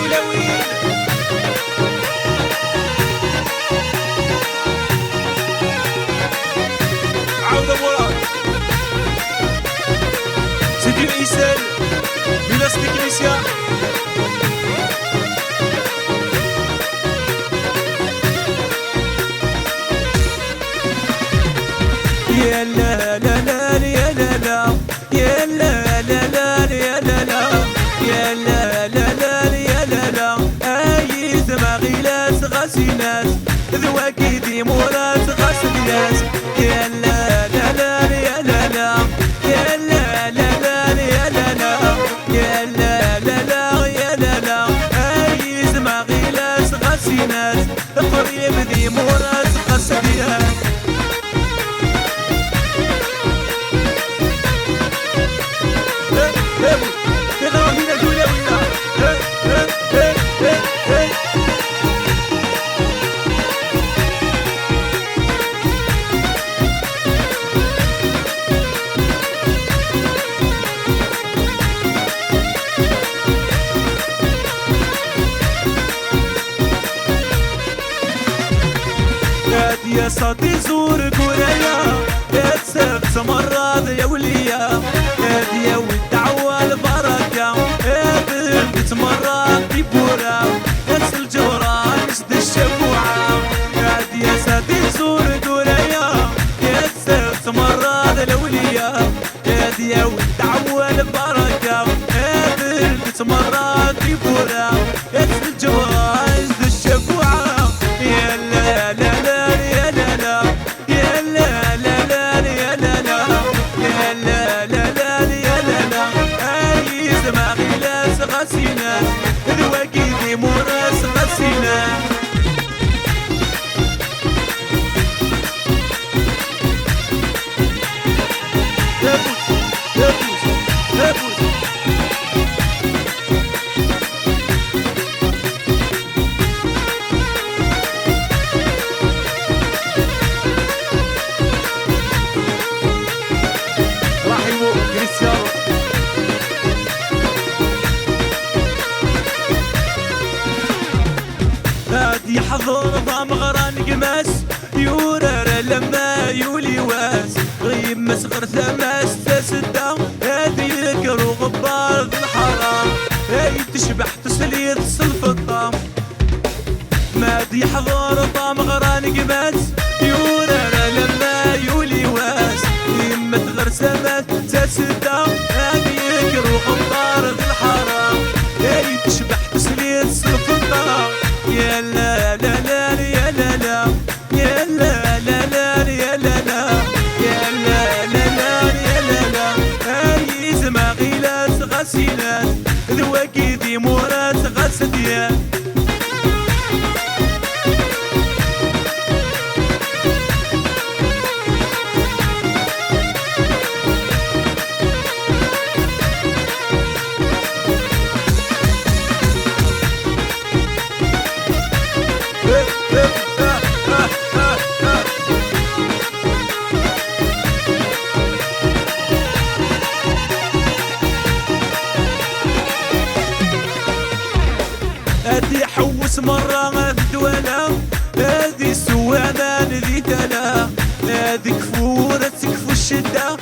الجولاوين. عاودة مراد سيدي الإيسان بلاس تكنيسيا. يا لا لا لا يا لا لا يا لا لا لا يا لا لا يا لا لا لا يا لا لا اي دماغي لاس غاسيناس ذواكي دي موراس غاسيناس. يا لا لا لا يا لا لا يا لا لا لا يا لا لا يا لا لا لا يا لا لا اي دماغي لاس غاسيناس قريب دي موراس غاسيناس. يا صوتي زور كوريا يا تسبت مرة يا وليا يا والدعوة البركة يا بنت مرة في بورا نفس الجورة نشد الشفوعة. يا صوتي زور كوريا يا تسبت مرة يا وليا يا والدعوة البركة يا بنت مرة في بورا نفس الجورة نشد الشفوعة. يا لا لا لا يا لا لا يا لا لا لا يا لا لا يا لا لا لا يا لا لا اي دماغي لاس غاسينات ذواكي دي موراس غاسينات. يا بوس يا بوس يا بوس رحموا كريستيانو. هادي حضور ضام غران قماس يورر لما يولي واس غيب مسغر ثماس تسدا هادي ذكر غبار ذي الحرام هاي تشبح تسليط السلفطام. مادي حضور ضام غران قماس يورر لما يولي واس يمة غرسمات تسدا هادي ذكر غبار ذي الحرام هاي تشبح تسليط السلفطام. يا لا لا لا يا لا لا يا لا لا لا يا لا لا يا لا لا لا يا لا لا اي دماغي لاس غاسينات ذواكي دي موراس غاسديات. هادي حوس مرة في الدوالة هادي سوامان ذي تلا هادي كفورة تكفو الشدة